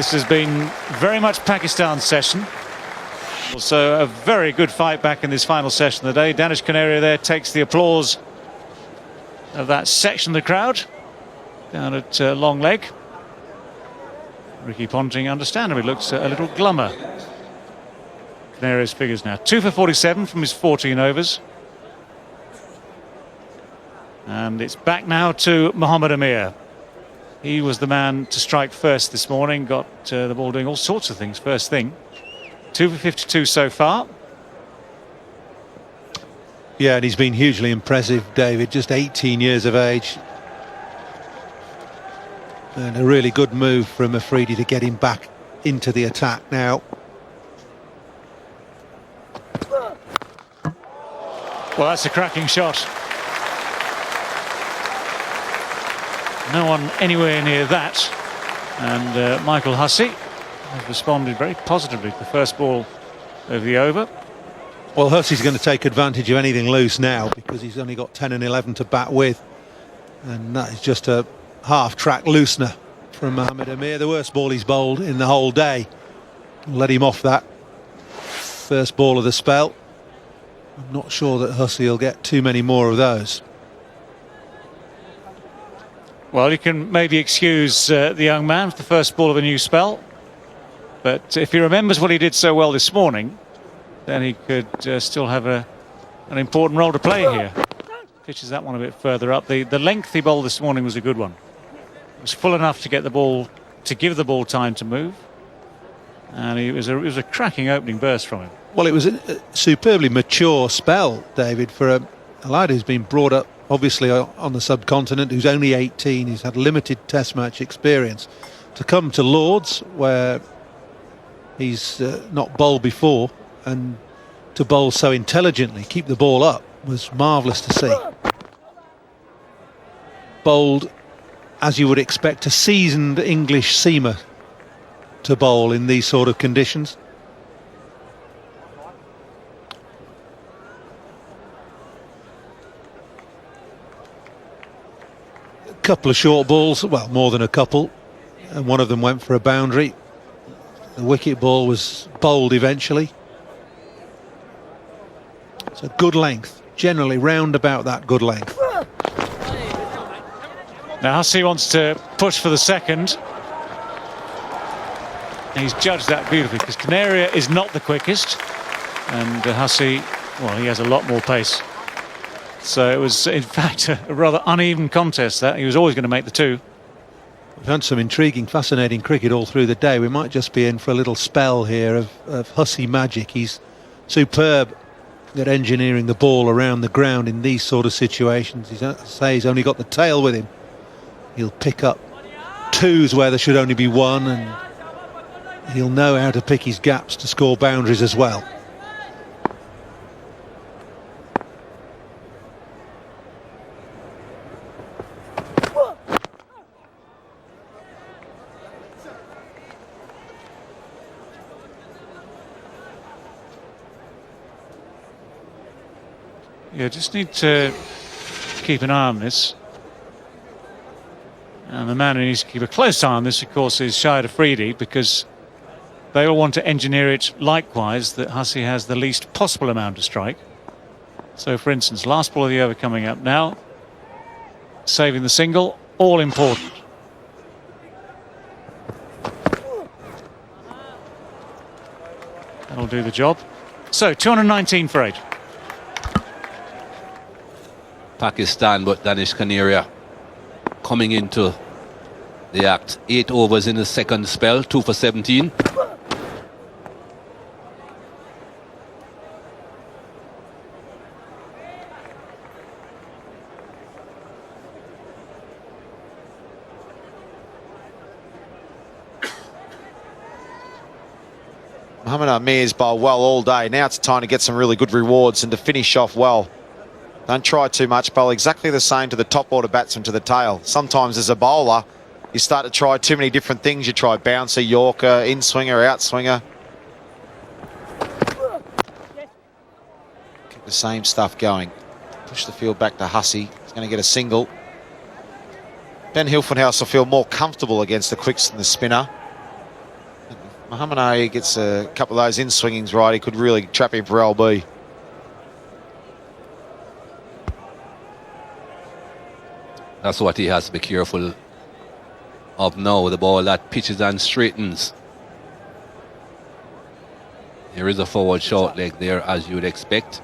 This has been very much Pakistan's session. Also a very good fight back in this final session of the day. Danish Canaria there takes the applause of that section of the crowd down at long leg. Ricky Ponting understandably looks a little glummer. Canaria's figures now 2 for 47 from his 14 overs. And it's back now to Mohammed Amir. He was the man to strike first this morning, got the ball doing all sorts of things first thing. 2 for 52 so far. Yeah, and he's been hugely impressive, David, just 18 years of age. And a really good move from Afridi to get him back into the attack now. Well, that's a cracking shot. No one anywhere near that. And Michael Hussey has responded very positively to the first ball of the over. Well, Hussey's going to take advantage of anything loose now because he's only got 10 and 11 to bat with. And that is just a half-track loosener from Mohammed Amir. The worst ball he's bowled in the whole day. Let him off that first ball of the spell. I'm not sure that Hussey will get too many more of those. Well, you can maybe excuse the young man for the first ball of a new spell. But if he remembers what he did so well this morning, then he could still have an important role to play here. Pitches that one a bit further up. The length he bowled this morning was a good one. It was full enough to get the ball, to give the ball time to move. And it was a cracking opening burst from him. Well, it was a superbly mature spell, David, for a lad who's been brought up, obviously, on the subcontinent, who's only 18, who's had limited test match experience. To come to Lords, where he's not bowled before, and to bowl so intelligently, keep the ball up, was marvellous to see. Bowled, as you would expect, a seasoned English seamer to bowl in these sort of conditions. A couple of short balls, well, more than a couple, and one of them went for a boundary. The wicket ball was bowled eventually. It's a good length, generally round about that good length. Now Hussey wants to push for the second. And he's judged that beautifully because Canaria is not the quickest. And Hussey, well, he has a lot more pace. So it was, in fact, a rather uneven contest that. He was always going to make the two. We've had some intriguing, fascinating cricket all through the day. We might just be in for a little spell here of Hussey magic. He's superb at engineering the ball around the ground in these sort of situations. He's only got the tail with him. He'll pick up twos where there should only be one, and he'll know how to pick his gaps to score boundaries as well. Yeah, just need to keep an eye on this. And the man who needs to keep a close eye on this, of course, is Shahid Afridi, because they all want to engineer it likewise that Hussey has the least possible amount to strike. So, for instance, last ball of the over coming up now. Saving the single, all important. That'll do the job. So, 219 for 8. Pakistan, but Danish Canaria coming into the act. 8 overs in the second spell, 2 for 17. Mohammed Amir's bowled well all day. Now it's time to get some really good rewards and to finish off well. Don't try too much. Bowl exactly the same to the top order batsman to the tail. Sometimes as a bowler, you start to try too many different things. You try bouncer, yorker, in-swinger, out-swinger. Keep the same stuff going. Push the field back to Hussey. He's going to get a single. Ben Hilfenhaus will feel more comfortable against the quicks than the spinner. Mohammed gets a couple of those in-swingings right, he could really trap him for LB. That's what he has to be careful of now, the ball that pitches and straightens. There is a forward short leg there, as you would expect.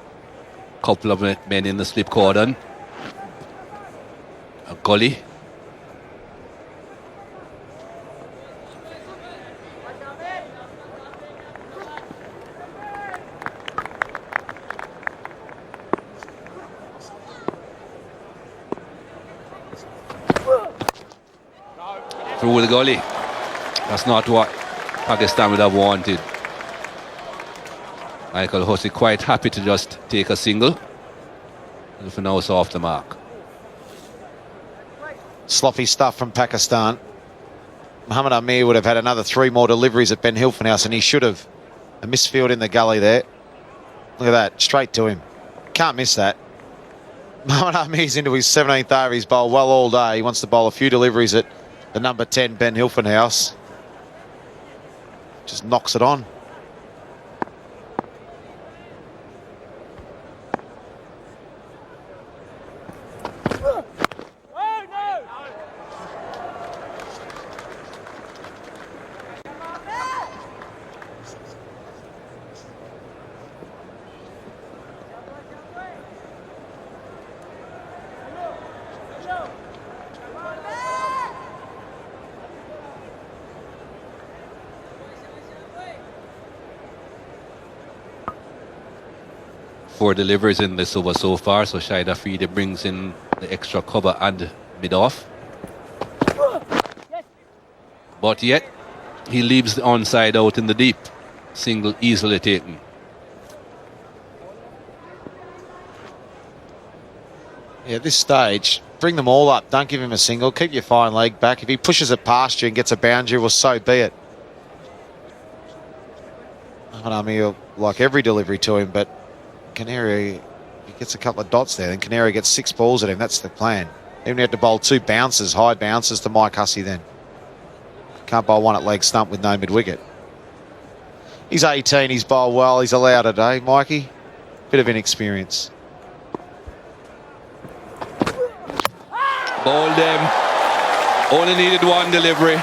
Couple of men in the slip cordon. A gully. Through the gully. That's not what Pakistan would have wanted. Michael Hussey quite happy to just take a single. And for now it's off the mark. Sloppy stuff from Pakistan. Mohammed Amir would have had another 3 more deliveries at Ben Hilfenhaus, and he should have. A misfield in the gully there. Look at that, straight to him. Can't miss that. Mohammed Amir's into his 17th over. He's bowled well all day. He wants to bowl a few deliveries at the number 10, Ben Hilfenhaus. Just knocks it on. Four deliveries in this over so far, so Shahid Afridi brings in the extra cover and mid-off. But yet, he leaves the onside out in the deep. Single easily taken. Yeah, at this stage, bring them all up. Don't give him a single. Keep your fine leg back. If he pushes it past you and gets a boundary, well, so be it. I mean, he'll like every delivery to him, but Canary, he gets a couple of dots there, then Canary gets 6 balls at him. That's the plan. Even had to bowl 2 bounces, high bounces to Mike Hussey then. Can't bowl one at leg stump with no mid-wicket. He's 18, he's bowled well, he's allowed today, Mikey. Bit of inexperience. Bowled them. Only needed 1 delivery.